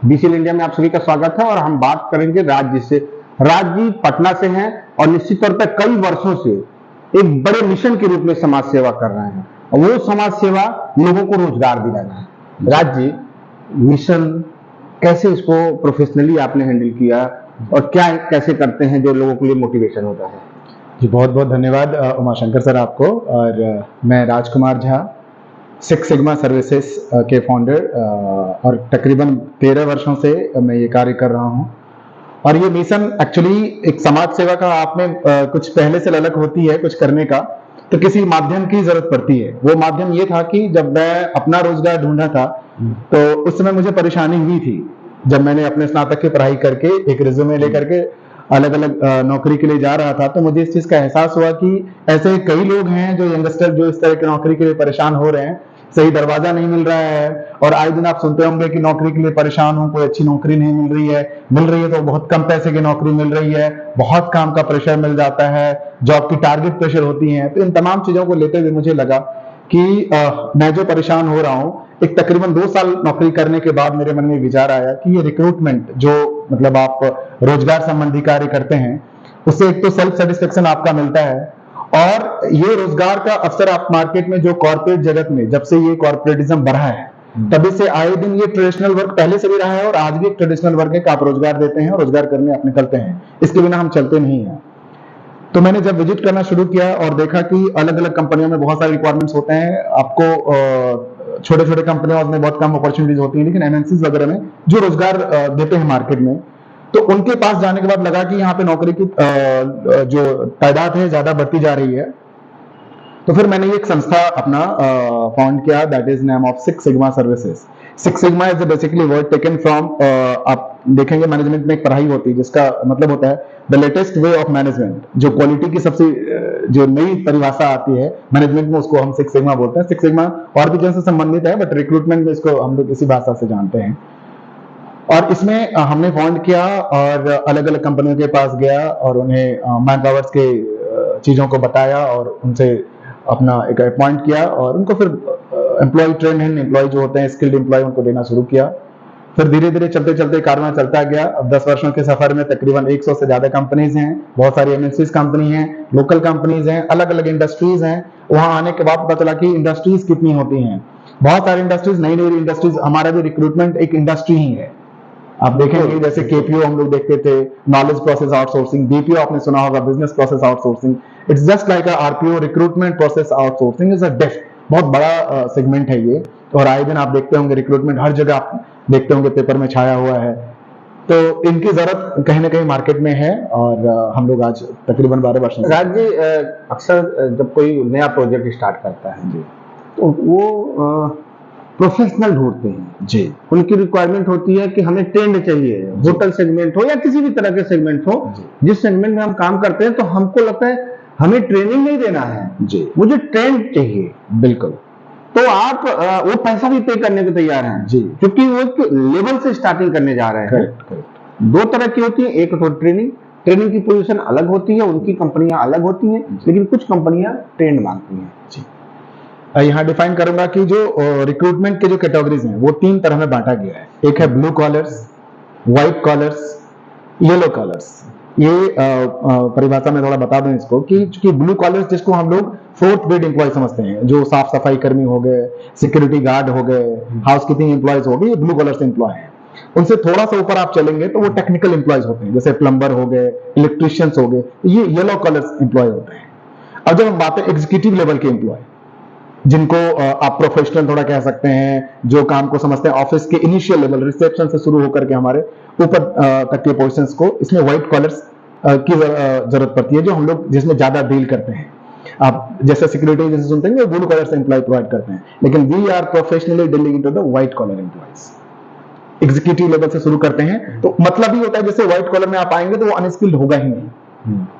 BCL India में आप सभी का स्वागत है और हम बात करेंगे राज जी से। राज जी पटना से हैं और निश्चित तौर पर कई वर्षों से एक बड़े मिशन के रूप में समाज सेवा कर रहे हैं और वो समाज सेवा लोगों को रोजगार दिलाना है। राज जी, मिशन कैसे इसको प्रोफेशनली आपने हैंडल किया और क्या कैसे करते हैं जो लोगों के लिए मोटिवेशन होता है? जी, बहुत बहुत धन्यवाद उमाशंकर सर आपको। और मैं राजकुमार झा, सिक्स सिग्मा सर्विसेज के फाउंडर और तकरीबन 13 वर्षों से मैं ये कार्य कर रहा हूँ। और ये मिशन एक्चुअली एक समाज सेवा का आप में कुछ पहले से ललक होती है कुछ करने का, तो किसी माध्यम की जरूरत पड़ती है। वो माध्यम ये था कि जब मैं अपना रोजगार ढूंढा था तो उस समय मुझे परेशानी हुई थी। जब मैंने अपने स्नातक की पढ़ाई करके एक रिज्यूमे लेकर के अलग अलग नौकरी के लिए जा रहा था, तो मुझे इस चीज का एहसास हुआ कि ऐसे कई लोग हैं जो यंगस्टर जो इस तरह की नौकरी के लिए परेशान हो रहे हैं, सही दरवाजा नहीं मिल रहा है। और आए दिन आप सुनते होंगे कि नौकरी के लिए परेशान हूं, कोई अच्छी नौकरी नहीं मिल रही है तो बहुत कम पैसे की नौकरी मिल रही है, बहुत काम का प्रेशर मिल जाता है, जॉब की टारगेट प्रेशर होती है। तो इन तमाम चीजों को लेते हुए मुझे लगा कि मैं जो परेशान हो रहा हूँ, एक तकरीबन 2 साल नौकरी करने के बाद मेरे मन में विचार आया कि ये रिक्रूटमेंट जो मतलब आप रोजगार संबंधी कार्य करते हैं, उससे एक तो सेल्फ सेटिस्फेक्शन आपका मिलता है और ये रोजगार का अवसर आप मार्केट में जो कॉर्पोरेट जगत में जब से ये कॉर्पोरेटिज्म बढ़ा है तभी से आए दिन ये ट्रेडिशनल वर्क पहले से भी रहा है और आज भी एक ट्रेडिशनल वर्क है कि आप रोजगार देते हैं और रोजगार करने आप निकलते हैं, इसके बिना हम चलते नहीं हैं। तो मैंने जब विजिट करना शुरू किया और देखा कि अलग अलग कंपनियों में बहुत सारे रिक्वायरमेंट्स होते हैं, आपको छोटे छोटे कंपनियों में बहुत कम अपॉर्चुनिटीज होती हैं, लेकिन एमएनसीज वगैरह में जो रोजगार देते हैं मार्केट में, तो उनके पास जाने के बाद लगा कि यहाँ पे नौकरी की जो तादाद है ज्यादा बढ़ती जा रही है। तो फिर मैंने एक संस्था अपना फाउंड किया, that is name of six sigma services. Six sigma is basically word taken from, आप देखेंगे मैनेजमेंट में एक पढ़ाई होती है जिसका मतलब होता है the latest way of management. जो क्वालिटी की सबसे जो नई परिभाषा आती है मैनेजमेंट में, उसको हम सिक्स सिग्मा बोलते हैं। सिक्स सिग्मा और भी चीजों से संबंधित है, बट रिक्रूटमेंट में इसको हम लोग इसी भाषा से जानते हैं। और इसमें हमने फाउंड किया और अलग अलग कंपनियों के पास गया और उन्हें मैन पावर्स के चीजों को बताया और उनसे अपना एक अपॉइंट किया और उनको फिर एम्प्लॉय ट्रेन एम्प्लॉय जो होते हैं स्किल्ड एम्प्लॉय उनको देना शुरू किया। फिर धीरे धीरे चलते चलते कारवां चलता गया। अब 10 वर्षों के सफर में तकरीबन 100 से ज्यादा कंपनीज हैं, बहुत सारी एमएनसीज कंपनी हैं, लोकल कंपनीज हैं, अलग अलग इंडस्ट्रीज हैं। वहां आने के बाद पता चला कि इंडस्ट्रीज कितनी होती हैं, बहुत सारी इंडस्ट्रीज, नई नई इंडस्ट्रीज। हमारा भी रिक्रूटमेंट एक इंडस्ट्री ही है। आप देखेंगे जैसे केपीओ हम लोग देखते थे, नॉलेज प्रोसेस आउटसोर्सिंग, बीपीओ आपने सुना होगा, business process outsourcing. It's just like RPO, recruitment process outsourcing is a डेफ बहुत बड़ा सेगमेंट है ये। और आए दिन आप देखते होंगे रिक्रूटमेंट हर जगह आप देखते होंगे पेपर में छाया हुआ है। तो इनकी जरूरत कहीं ना कहीं मार्केट में है और हम लोग आज तकरीबन 12 वर्षों से। राज जी, अक्सर जब कोई नया प्रोजेक्ट स्टार्ट करता है जी, तो वो प्रोफेशनल ढूंढते हैं जी, उनकी रिक्वायरमेंट होती है कि हमें ट्रेंड चाहिए, होटल सेगमेंट हो या किसी भी तरह के सेगमेंट हो, जिस सेगमेंट में हम काम करते हैं तो हमको लगता है हमें ट्रेनिंग नहीं देना है जी, मुझे ट्रेंड चाहिए। बिल्कुल। तो आप वो पैसा भी पे करने को तैयार हैं जी, क्योंकि वो एक लेवल से स्टार्टिंग करने जा रहे हैं। करेक्ट। 2 तरह की होती है, एक तो ट्रेनिंग की पोजीशन अलग होती है, उनकी कंपनियां अलग होती हैं, लेकिन कुछ कंपनियां ट्रेंड मांगती हैं जी। यहाँ डिफाइन करूंगा कि जो रिक्रूटमेंट के जो कैटेगरीज हैं वो 3 तरह में बांटा गया है। एक है blue collars, white collars, yellow collars. ये परिभाषा में थोड़ा बता दूं इसको कि ब्लू कॉलर्स जिसको हम लोग 4th ग्रेड एम्प्लॉय समझते हैं, जो साफ सफाई कर्मी हो गए, सिक्योरिटी गार्ड हो गए, हाउसकीपिंग एम्प्लॉयज हो गए, ये ब्लू कॉलर्स एम्प्लॉय हैं। उनसे थोड़ा सा ऊपर आप चलेंगे तो वो टेक्निकल एम्प्लॉयज होते हैं, जैसे प्लम्बर हो गए, इलेक्ट्रिशियंस हो गए, ये येलो कॉलर्स एम्प्लॉय होते हैं। अब जब हम बात है एग्जीक्यूटिव लेवल के एम्प्लॉय, जिनको आप प्रोफेशनल थोड़ा कह सकते हैं, जो काम को समझते हैं ऑफिस के इनिशियल लेवल, रिसेप्शन से शुरू होकर के हमारे ऊपर तक के पोजीशंस को, इसमें व्हाइट कॉलर्स की जरूरत पड़ती है, जो हम लोग जिसमें ज्यादा डील करते हैं। आप जैसे सिक्योरिटी जैसे सुनते हैं ब्लू कलर से एम्प्लॉय प्रोवाइड करते हैं, लेकिन we are professionally dealing into the white collar employees. Executive level से शुरू करते हैं तो मतलब ही होता है जैसे व्हाइट कॉलर में आप आएंगे तो वो अनस्किल्ड होगा ही नहीं,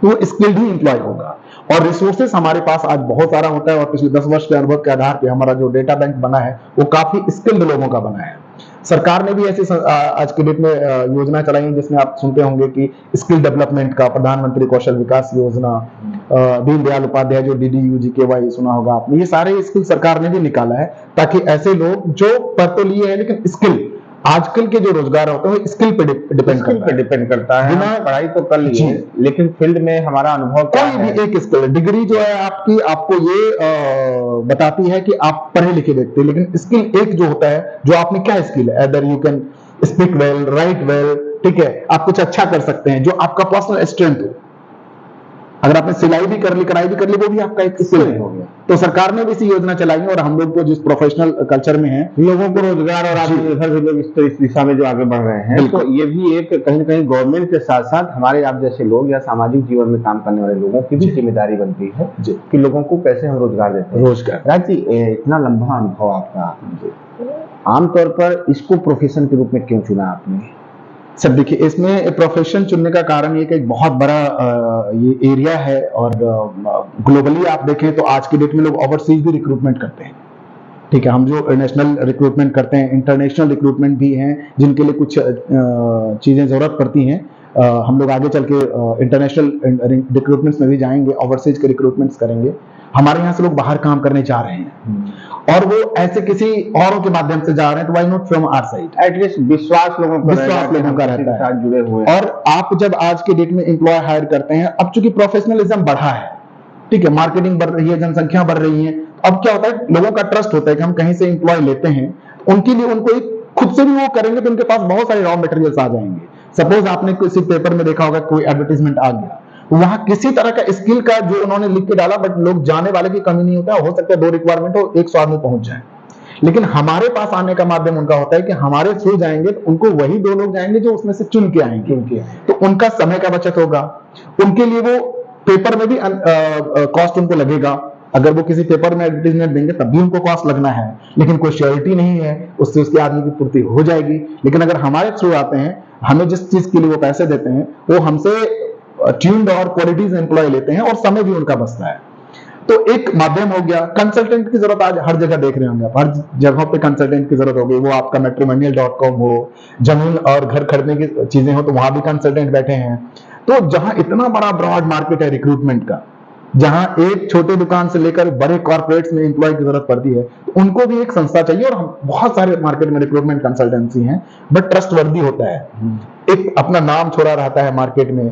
तो स्किल्ड ही एम्प्लॉय होगा। और रिसोर्सेस हमारे पास आज बहुत सारा होता है और पिछले 10 वर्ष के अनुभव के आधार पे हमारा जो डेटा बैंक बना है वो काफी स्किल्ड लोगों का बना है। सरकार ने भी ऐसी आज के डेट में योजना चलाई है जिसमें आप सुनते होंगे कि स्किल डेवलपमेंट का प्रधानमंत्री कौशल विकास योजना, दीनदयाल उपाध्याय जो DDU-GKY सुना होगा आपने, ये सारे स्किल सरकार ने भी निकाला है ताकि ऐसे लोग जो पढ़ तो लिए हैं लेकिन स्किल आजकल के जो रोजगार होते हैं स्किल पे डिपेंड स्किल करता पे है। डिपेंड करता है। बिना- हम पढ़ाई तो कर लिए, जी। लेकिन फील्ड में हमारा अनुभव क्या कोई है? भी एक स्किल, डिग्री जो है आपकी, आपको ये बताती है कि आप पढ़े लिखे व्यक्ति, लेकिन स्किल एक जो होता है, जो आप में क्या स्किल है, either you can speak well, right well, ठीक है, आप कुछ अच्छा कर सकते हैं, जो आपका पर्सनल स्ट्रेंथ हो। अगर आपने सिलाई भी कर ली, कढ़ाई भी कर ली, वो भी आपका एक स्किल स्किल है। हो गया। तो सरकार ने भी इसी योजना चलाई है, और हम लोग को जिस प्रोफेशनल कल्चर में है, लोगों को रोजगार और आत्मनिर्भर भी लोग इस दिशा में जो आगे बढ़ रहे हैं, बिल्कुल। तो ये भी एक कहीं न कहीं गवर्नमेंट के साथ साथ हमारे आप जैसे लोग या सामाजिक जीवन में काम करने वाले लोगों की भी जी। जिम्मेदारी बनती है जी। कि लोगों को कैसे हम रोजगार देते हैं। रोजगार। राज जी, इतना लंबा अनुभव आपका, आमतौर पर इसको प्रोफेशन के रूप में क्यों चुना आपने? सर देखिए, इसमें प्रोफेशन चुनने का कारण ये कि एक बहुत बड़ा ये एरिया है, और ग्लोबली आप देखें तो आज की डेट में लोग ओवरसीज भी रिक्रूटमेंट करते हैं। ठीक है, हम जो नेशनल रिक्रूटमेंट करते हैं, इंटरनेशनल रिक्रूटमेंट भी हैं, जिनके लिए कुछ चीज़ें ज़रूरत पड़ती हैं। हम लोग आगे चल के इंटरनेशनल रिक्रूटमेंट्स में भी जाएंगे, ओवरसीज के रिक्रूटमेंट्स करेंगे। हमारे यहाँ से लोग बाहर काम करने जा रहे हैं, और वो ऐसे किसी औरों के माध्यम से जा रहे हैं, तो why not from our side. At least विश्वास लोगों का रहता है। साथ जुड़े हुए हैं। और आप जब आज के डेट में एम्प्लॉय हायर करते हैं, अब चूंकि प्रोफेशनलिज्म बढ़ा है, ठीक है, मार्केटिंग बढ़ रही है, जनसंख्या बढ़ रही है, अब क्या होता है, लोगों का ट्रस्ट होता है कि हम कहीं से एम्प्लॉय लेते हैं, उनके लिए उनको एक खुद से भी वो करेंगे तो उनके पास बहुत सारे रॉ मटेरियल्स आ जाएंगे। सपोज आपने किसी पेपर में देखा होगा, कोई एडवर्टाइजमेंट आ गया, वहां किसी तरह का स्किल का जो उन्होंने लिख के डाला, बट लोग जाने वाले की कमी नहीं होता है। हो सकता है 2 रिक्वायरमेंट हो, 100 आदमी पहुंच जाए, लेकिन हमारे पास आने का माध्यम उनका होता है कि हमारे थ्रू जाएंगे तो उनको वही 2 लोग जाएंगे जो उसमें से चुन के आएंगे। तो उनका समय का बचत होगा, उनके लिए वो पेपर में भी कॉस्ट उनको लगेगा। अगर वो किसी पेपर में एडवर्टाइजमेंट देंगे तब भी उनको कॉस्ट लगना है, लेकिन कोई श्योरिटी नहीं है, उससे उसके आदमी की पूर्ति हो जाएगी। लेकिन अगर हमारे थ्रू आते हैं, हमें जिस चीज के लिए वो पैसे देते हैं, वो हमसे ट्यून्ड और क्वालिटीज एम्प्लॉय लेते हैं, और समय भी उनका बचता है। तो एक माध्यम हो गया। कंसल्टेंट की जरूरत आज हर जगह देख रहे होंगे आप, हर जगह पे कंसल्टेंट की जरूरत होगी। वो आपका matrimonial.com हो, जमीन और घर खरीदने की चीजें हो, तो वहां भी कंसल्टेंट बैठे हैं। तो जहां इतना बड़ा ब्रॉड मार्केट है रिक्रूटमेंट का, जहां एक छोटे दुकान से लेकर बड़े कॉर्पोरेट्स में एम्प्लॉय की जरूरत पड़ती है, तो उनको भी एक संस्था चाहिए। और हम बहुत सारे मार्केट में रिक्रूटमेंट कंसल्टेंसी हैं, बट ट्रस्टवर्दी होता है, एक अपना नाम छोड़ा रहता है मार्केट में,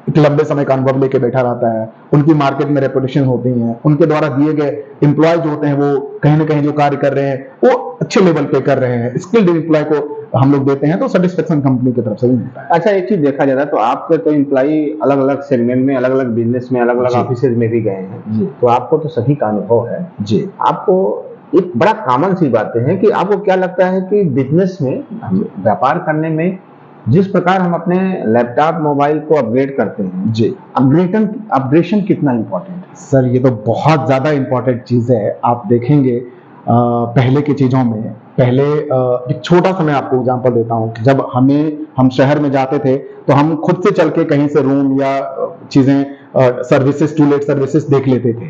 एक लंबे समय का अनुभव लेके बैठा रहता है, उनकी मार्केट में रेपुटेशन होती है, उनके द्वारा दिए गए एम्प्लॉय जो होते हैं वो कहीं ना कहीं जो कार्य कर रहे हैं वो अच्छे लेवल पे कर रहे हैं, स्किल्ड एम्प्लॉय को हम लोग देते हैं, तो सेटिस्फेक्शन कंपनी की तरफ से भी मिलता है। अच्छा, एक चीज देखा जाता है तो आपके तो एम्प्लॉई अलग अलग सेगमेंट में, अलग अलग बिजनेस में, अलग अलग जी। ऑफिसेज में भी गए हैं, जी। तो आपको तो सभी का अनुभव है। जी। आपको एक बड़ा कॉमन सी बातें हैं कि आपको क्या लगता है कि बिजनेस में, व्यापार करने में, जिस प्रकार हम अपने लैपटॉप मोबाइल को अपग्रेड करते हैं, जी, अपग्रेडेशन कितना इंपॉर्टेंट है? सर ये तो बहुत ज्यादा इंपॉर्टेंट चीज है। आप देखेंगे पहले की चीजों में, पहले एक छोटा सा मैं आपको एग्जांपल देता हूँ कि जब हम शहर में जाते थे तो हम खुद से चल के कहीं से रूम या चीजें सर्विसेज, टू लेट सर्विसेज देख लेते थे।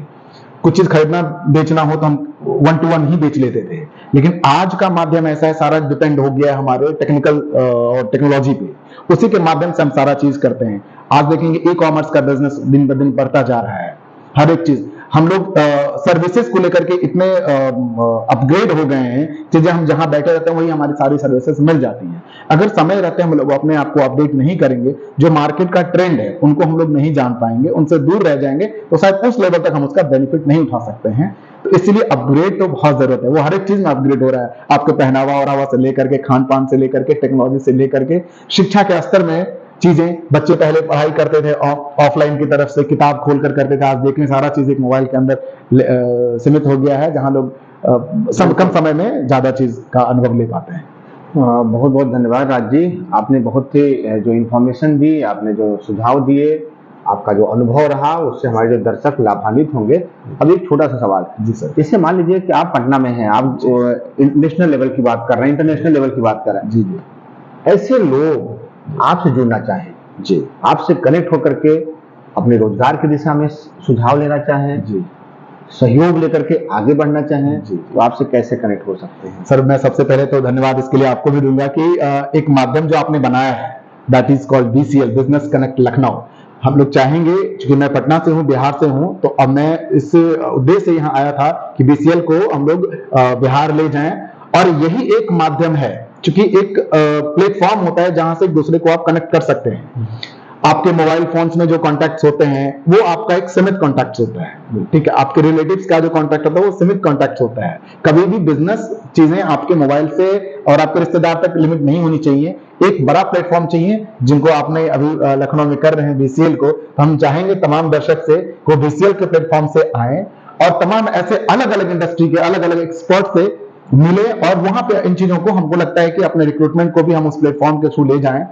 कुछ चीज खरीदना बेचना हो तो हम 1 to 1 ही बेच लेते थे। लेकिन आज का माध्यम ऐसा है, सारा डिपेंड हो गया है हमारे टेक्निकल और टेक्नोलॉजी पे, उसी के माध्यम से हम सारा चीज करते हैं। आज देखेंगे ई कॉमर्स का बिजनेस दिन ब दिन बढ़ता जा रहा है। हर एक चीज हम लोग सर्विसेज को लेकर के इतने अपग्रेड हो गए हैं, चीजें हम जहां बैठे रहते हैं वही हमारी सारी सर्विसेज मिल जाती हैं। अगर समय रहते हम लोग अपने आप को अपडेट नहीं करेंगे, जो मार्केट का ट्रेंड है उनको हम लोग नहीं जान पाएंगे, उनसे दूर रह जाएंगे, तो शायद उस लेवल तक हम उसका बेनिफिट नहीं उठा सकते हैं। तो इसलिए अपग्रेड तो बहुत जरूरत है। वो हर एक चीज में अपग्रेड हो रहा है, आपके पहनावा और से लेकर के, खान पान से लेकर के, टेक्नोलॉजी से लेकर के, शिक्षा के स्तर में चीजें। बच्चे पहले पढ़ाई करते थे ऑफलाइन की तरफ से, किताब खोलकर करते थे, आज देखें सारा चीज एक मोबाइल के अंदर सीमित हो गया है, जहां लोग कम समय में ज्यादा चीज का अनुभव ले पाते हैं। बहुत बहुत धन्यवाद राज जी, आपने बहुत ही जो इंफॉर्मेशन दी, आपने जो सुझाव दिए, आपका जो अनुभव रहा, उससे हमारे जो दर्शक लाभान्वित होंगे। अब एक छोटा सा सवाल। जी सर। जैसे मान लीजिए कि आप पटना में हैं, आप नेशनल लेवल की बात कर रहे हैं, इंटरनेशनल लेवल की बात कर रहे हैं, जी जी, ऐसे लोग आपसे जुड़ना चाहें, जी, आपसे कनेक्ट होकर के अपने रोजगार की दिशा में सुझाव लेना चाहें, जी, सहयोग लेकर के आगे बढ़ना चाहें, जी, तो आपसे कैसे कनेक्ट हो सकते हैं? सर मैं सबसे पहले तो धन्यवाद इसके लिए आपको भी दूंगा कि एक माध्यम जो आपने बनाया है, that is called BCL, business connect Lucknow. हम लोग चाहेंगे, क्योंकि मैं पटना से हूँ, बिहार से हूँ, तो अब मैं इस उद्देश्य से यहाँ आया था कि BCL को हम लोग बिहार ले जाएं। और यही एक माध्यम है चूंकि एक प्लेटफॉर्म होता है जहां से एक दूसरे को आप कनेक्ट कर सकते हैं। आपके मोबाइल फोन्स में जो कॉन्टैक्ट्स होते हैं वो आपका एक सीमित कॉन्टैक्ट होता है, ठीक है। आपके रिलेटिव्स का जो कॉन्टैक्ट होता है वो सीमित कॉन्टैक्ट होता है। कभी भी बिजनेस चीजें आपके मोबाइल से और आपके रिश्तेदार तक लिमिट नहीं होनी चाहिए। एक बड़ा प्लेटफॉर्म चाहिए, जिनको आपने अभी लखनऊ में कर रहे हैं बीसीएल को। हम चाहेंगे तमाम दर्शक से वो बीसीएल के प्लेटफॉर्म से आए और तमाम ऐसे अलग अलग इंडस्ट्री के अलग अलग एक्सपर्ट से मिले, और वहां पे इन चीजों को हमको लगता है कि अपने रिक्रूटमेंट को भी हम उस प्लेटफॉर्म के थ्रू ले जाएं,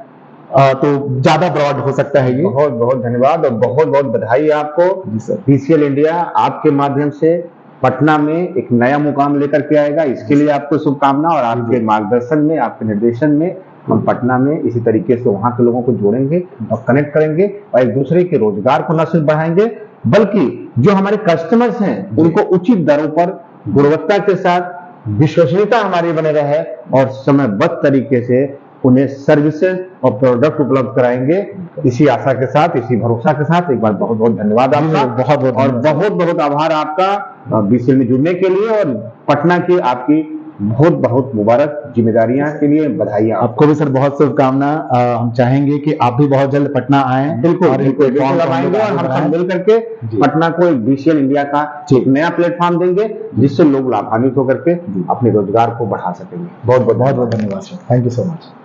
तो ज्यादा ब्रॉड हो सकता है ये। बहुत बहुत धन्यवाद और बहुत बहुत बधाई आपको। जी सर। बीसीएल इंडिया आपके माध्यम से पटना में एक नया मुकाम लेकर के आएगा, इसके लिए आपको शुभकामना। और आपके मार्गदर्शन में, आपके निर्देशन में हम पटना में इसी तरीके से वहां के लोगों को जोड़ेंगे और कनेक्ट करेंगे और एक दूसरे के रोजगार को न सिर्फ बढ़ाएंगे बल्कि जो हमारे कस्टमर्स हैं उनको उचित दरों पर गुणवत्ता के साथ विश्वसनीयता हमारी बने रहे और समयबद्ध तरीके से उन्हें सर्विसेज और प्रोडक्ट उपलब्ध कराएंगे। इसी आशा के साथ, इसी भरोसा के साथ एक बार बहुत बहुत धन्यवाद आपका। बहुत बहुत और बहुत बहुत आभार आपका बीसीएल में जुड़ने के लिए और पटना की आपकी बहुत बहुत मुबारक जिम्मेदारियां के लिए बधाइयां। आपको भी सर बहुत शुभकामना। हम चाहेंगे कि आप भी बहुत जल्द पटना आएं। बिल्कुल और बिल्कुल बिल्कुल अब आएंगे और हम सब मिल करके पटना को एक बीसीएल इंडिया का एक नया प्लेटफॉर्म देंगे जिससे लोग लाभान्वित होकर के अपने रोजगार को बढ़ा सकेंगे। बहुत बहुत धन्यवाद sir. Thank you so much.